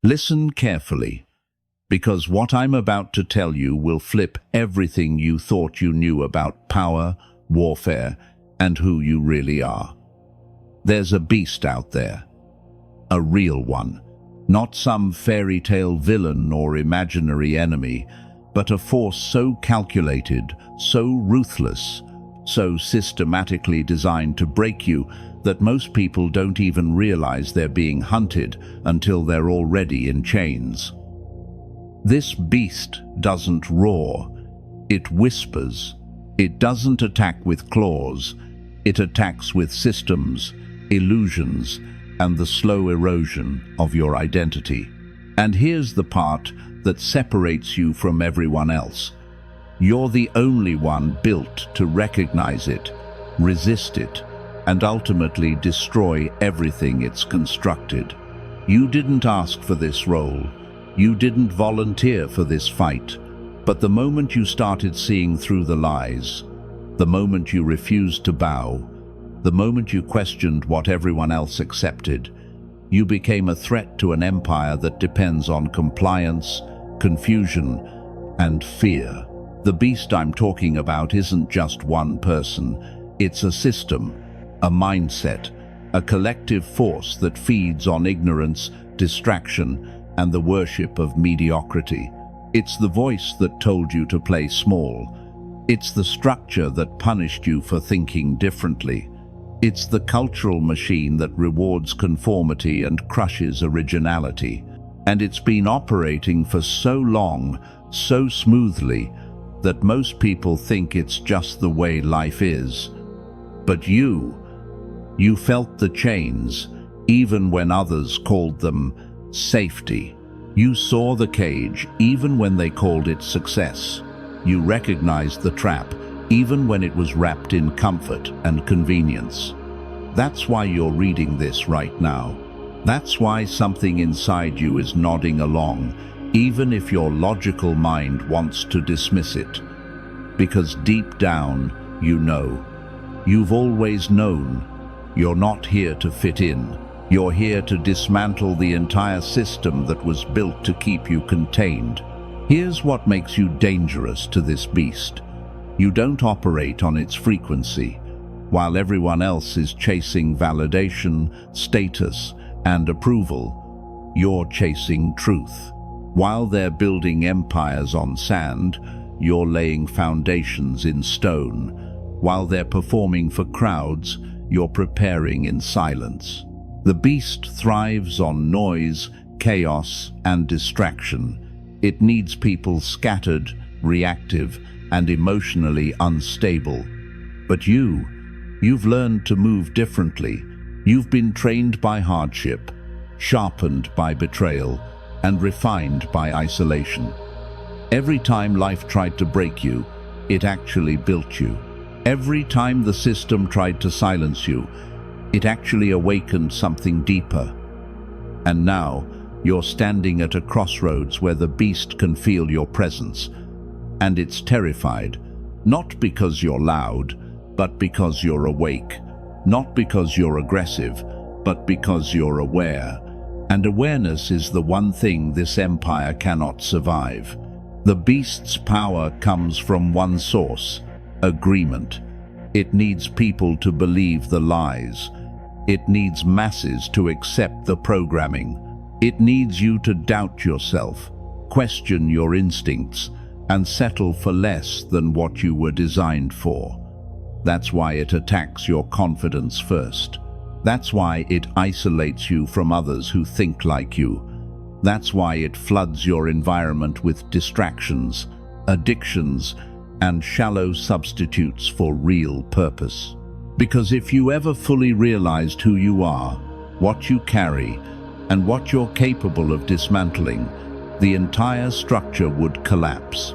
Listen carefully, because what I'm about to tell you will flip everything you thought you knew about power, warfare, and who you really are. There's a beast out there, a real one, not some fairy tale villain or imaginary enemy, but a force so calculated, so ruthless, so systematically designed to break you that most people don't even realize they're being hunted until they're already in chains. This beast doesn't roar, it whispers. It doesn't attack with claws, it attacks with systems, illusions, and the slow erosion of your identity. And here's the part that separates you from everyone else. You're the only one built to recognize it, resist it, and ultimately destroy everything it's constructed. You didn't ask for this role. You didn't volunteer for this fight. But the moment you started seeing through the lies, the moment you refused to bow, the moment you questioned what everyone else accepted, you became a threat to an empire that depends on compliance, confusion, and fear. The beast I'm talking about isn't just one person. It's a system, a mindset, a collective force that feeds on ignorance, distraction, and the worship of mediocrity. It's the voice that told you to play small. It's the structure that punished you for thinking differently. It's the cultural machine that rewards conformity and crushes originality. And it's been operating for so long, so smoothly, that most people think it's just the way life is. But you felt the chains, even when others called them safety. You saw the cage, even when they called it success. You recognized the trap, even when it was wrapped in comfort and convenience. That's why you're reading this right now. That's why something inside you is nodding along, even if your logical mind wants to dismiss it. Because deep down, you know. You've always known. You're not here to fit in. You're here to dismantle the entire system that was built to keep you contained. Here's what makes you dangerous to this beast. You don't operate on its frequency. While everyone else is chasing validation, status, and approval, you're chasing truth. While they're building empires on sand, you're laying foundations in stone. While they're performing for crowds, you're preparing in silence. The beast thrives on noise, chaos, and distraction. It needs people scattered, reactive, and emotionally unstable. But you've learned to move differently. You've been trained by hardship, sharpened by betrayal, and refined by isolation. Every time life tried to break you, it actually built you. Every time the system tried to silence you, it actually awakened something deeper. And now, you're standing at a crossroads where the beast can feel your presence. And it's terrified, not because you're loud, but because you're awake. Not because you're aggressive, but because you're aware. And awareness is the one thing this empire cannot survive. The beast's power comes from one source: agreement. It needs people to believe the lies. It needs masses to accept the programming. It needs you to doubt yourself, question your instincts, and settle for less than what you were designed for. That's why it attacks your confidence first. That's why it isolates you from others who think like you. That's why it floods your environment with distractions, addictions, and shallow substitutes for real purpose. Because if you ever fully realized who you are, what you carry, and what you're capable of dismantling, the entire structure would collapse.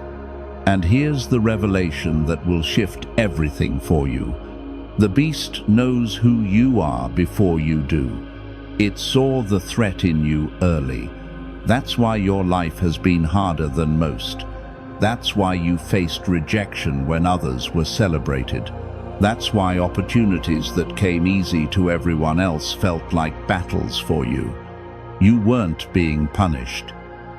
And here's the revelation that will shift everything for you. The beast knows who you are before you do. It saw the threat in you early. That's why your life has been harder than most. That's why you faced rejection when others were celebrated. That's why opportunities that came easy to everyone else felt like battles for you. You weren't being punished.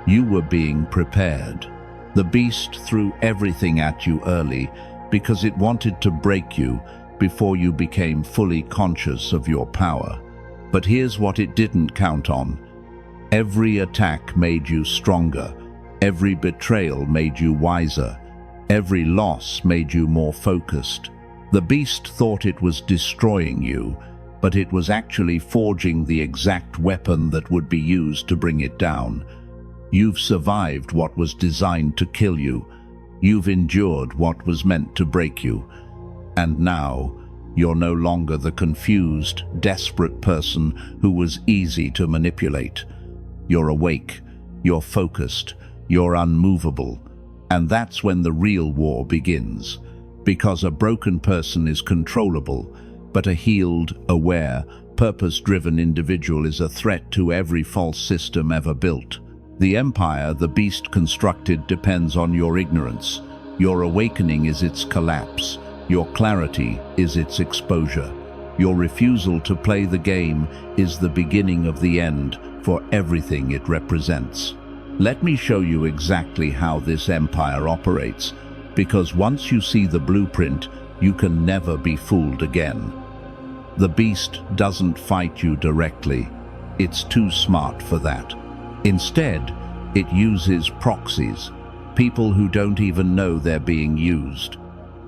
You were being prepared. The beast threw everything at you early because it wanted to break you before you became fully conscious of your power. But here's what it didn't count on. Every attack made you stronger. Every betrayal made you wiser. Every loss made you more focused. The beast thought it was destroying you, but it was actually forging the exact weapon that would be used to bring it down. You've survived what was designed to kill you. You've endured what was meant to break you. And now, you're no longer the confused, desperate person who was easy to manipulate. You're awake, you're focused, you're unmovable. And that's when the real war begins. Because a broken person is controllable, but a healed, aware, purpose-driven individual is a threat to every false system ever built. The empire the beast constructed depends on your ignorance. Your awakening is its collapse. Your clarity is its exposure. Your refusal to play the game is the beginning of the end for everything it represents. Let me show you exactly how this empire operates, because once you see the blueprint, you can never be fooled again. The beast doesn't fight you directly. It's too smart for that. Instead, it uses proxies, people who don't even know they're being used.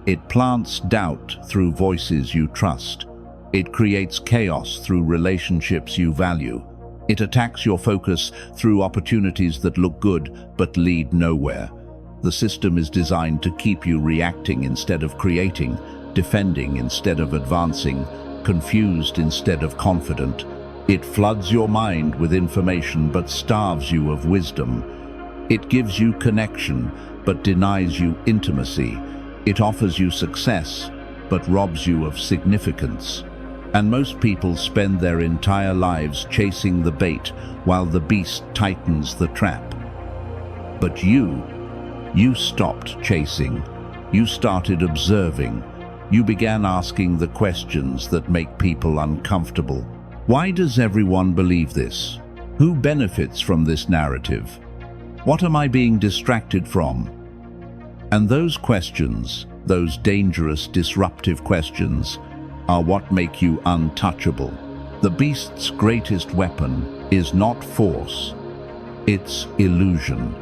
It plants doubt through voices you trust. It creates chaos through relationships you value. It attacks your focus through opportunities that look good but lead nowhere. The system is designed to keep you reacting instead of creating, defending instead of advancing, confused instead of confident. It floods your mind with information but starves you of wisdom. It gives you connection but denies you intimacy. It offers you success but robs you of significance. And most people spend their entire lives chasing the bait while the beast tightens the trap. But you stopped chasing. You started observing. You began asking the questions that make people uncomfortable. Why does everyone believe this? Who benefits from this narrative? What am I being distracted from? And those questions, those dangerous, disruptive questions, are what make you untouchable. The beast's greatest weapon is not force, it's illusion.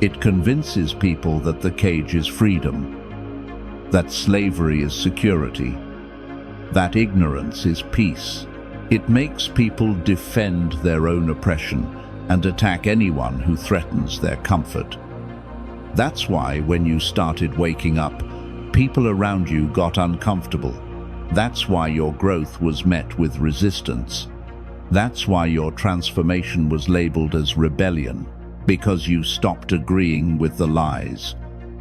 It convinces people that the cage is freedom, that slavery is security, that ignorance is peace. It makes people defend their own oppression and attack anyone who threatens their comfort. That's why when you started waking up, people around you got uncomfortable. That's why your growth was met with resistance. That's why your transformation was labeled as rebellion, because you stopped agreeing with the lies.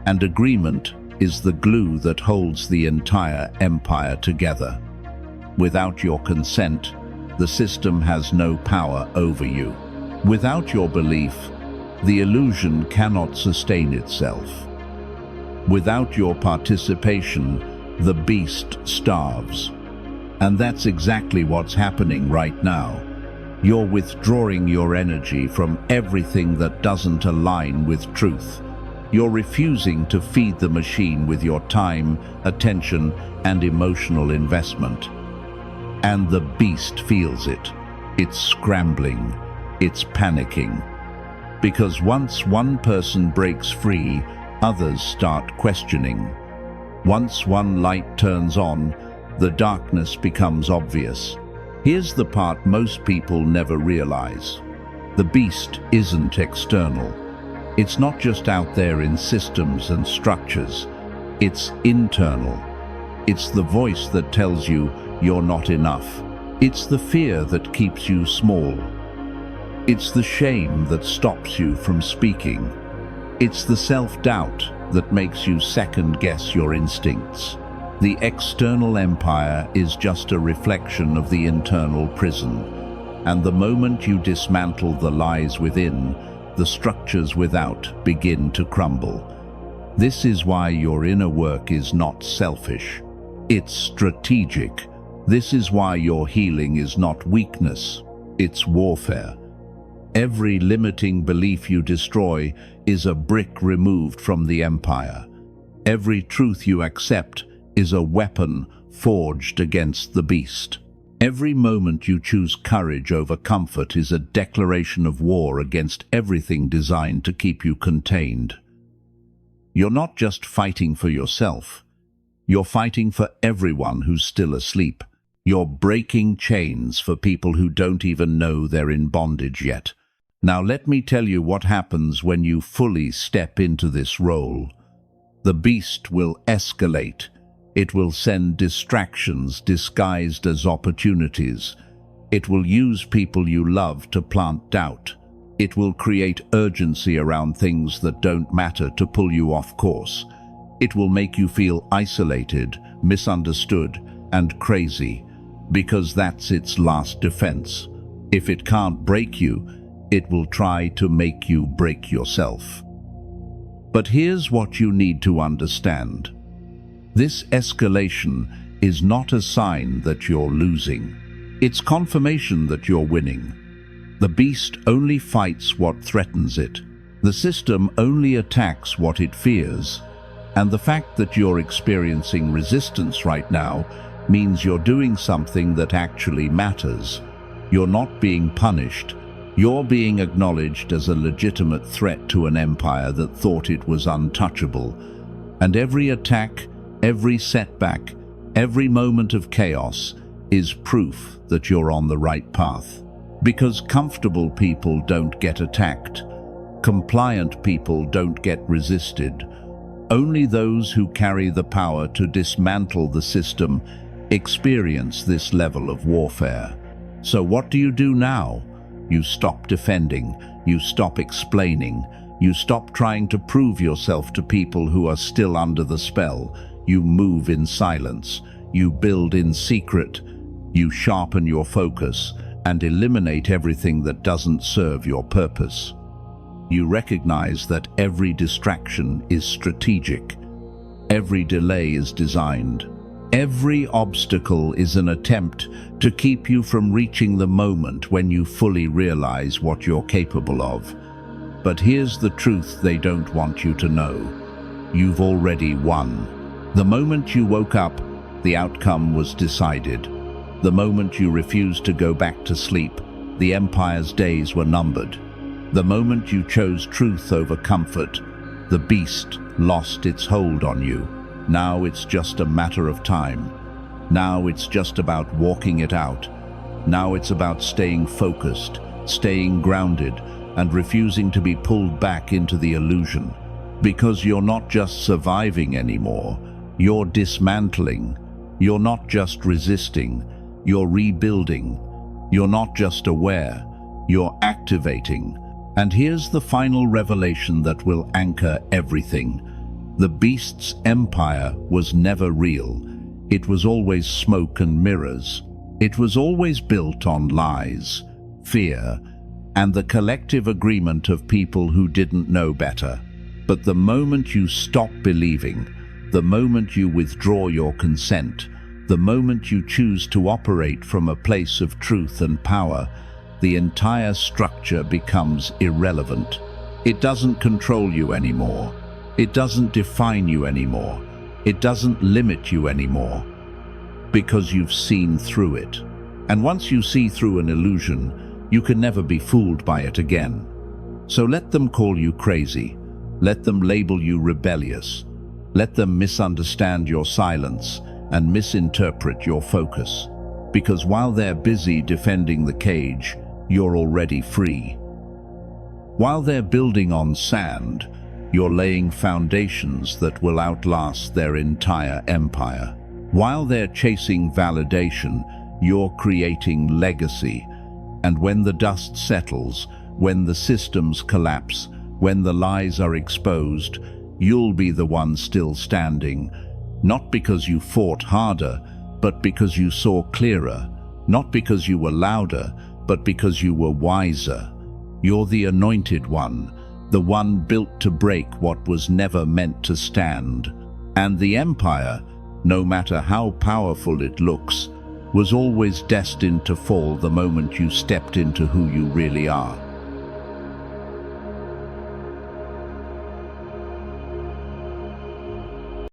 And agreement is the glue that holds the entire empire together. Without your consent, the system has no power over you. Without your belief, the illusion cannot sustain itself. Without your participation, the beast starves. And that's exactly what's happening right now. You're withdrawing your energy from everything that doesn't align with truth. You're refusing to feed the machine with your time, attention, and emotional investment. And the beast feels it. It's scrambling. It's panicking. Because once one person breaks free, others start questioning. Once one light turns on, the darkness becomes obvious. Here's the part most people never realize. The beast isn't external. It's not just out there in systems and structures. It's internal. It's the voice that tells you you're not enough. It's the fear that keeps you small. It's the shame that stops you from speaking. It's the self-doubt that makes you second-guess your instincts. The external empire is just a reflection of the internal prison. And the moment you dismantle the lies within, the structures without begin to crumble. This is why your inner work is not selfish. It's strategic. This is why your healing is not weakness. It's warfare. Every limiting belief you destroy is a brick removed from the empire. Every truth you accept is a weapon forged against the beast. Every moment you choose courage over comfort is a declaration of war against everything designed to keep you contained. You're not just fighting for yourself. You're fighting for everyone who's still asleep. You're breaking chains for people who don't even know they're in bondage yet. Now let me tell you what happens when you fully step into this role. The beast will escalate. It will send distractions disguised as opportunities. It will use people you love to plant doubt. It will create urgency around things that don't matter to pull you off course. It will make you feel isolated, misunderstood, and crazy, because that's its last defense. If it can't break you, it will try to make you break yourself. But here's what you need to understand. This escalation is not a sign that you're losing. It's confirmation that you're winning. The beast only fights what threatens it. The system only attacks what it fears. And the fact that you're experiencing resistance right now means you're doing something that actually matters. You're not being punished. You're being acknowledged as a legitimate threat to an empire that thought it was untouchable. And every attack, every setback, every moment of chaos is proof that you're on the right path. Because comfortable people don't get attacked. Compliant people don't get resisted. Only those who carry the power to dismantle the system experience this level of warfare. So what do you do now? You stop defending. You stop explaining. You stop trying to prove yourself to people who are still under the spell. You move in silence. You build in secret. You sharpen your focus and eliminate everything that doesn't serve your purpose. You recognize that every distraction is strategic. Every delay is designed. Every obstacle is an attempt to keep you from reaching the moment when you fully realize what you're capable of. But here's the truth they don't want you to know. You've already won. The moment you woke up, the outcome was decided. The moment you refused to go back to sleep, the Empire's days were numbered. The moment you chose truth over comfort, the beast lost its hold on you. Now it's just a matter of time. Now it's just about walking it out. Now it's about staying focused, staying grounded, and refusing to be pulled back into the illusion. Because you're not just surviving anymore, you're dismantling. You're not just resisting, you're rebuilding. You're not just aware, you're activating. And here's the final revelation that will anchor everything. The beast's empire was never real. It was always smoke and mirrors. It was always built on lies, fear, and the collective agreement of people who didn't know better. But the moment you stop believing, the moment you withdraw your consent, the moment you choose to operate from a place of truth and power, the entire structure becomes irrelevant. It doesn't control you anymore. It doesn't define you anymore. It doesn't limit you anymore. Because you've seen through it. And once you see through an illusion, you can never be fooled by it again. So let them call you crazy. Let them label you rebellious. Let them misunderstand your silence and misinterpret your focus. Because while they're busy defending the cage, you're already free. While they're building on sand, you're laying foundations that will outlast their entire empire. While they're chasing validation, you're creating legacy. And when the dust settles, when the systems collapse, when the lies are exposed, you'll be the one still standing. Not because you fought harder, but because you saw clearer. Not because you were louder, but because you were wiser. You're the anointed one, the one built to break what was never meant to stand. And the empire, no matter how powerful it looks, was always destined to fall the moment you stepped into who you really are.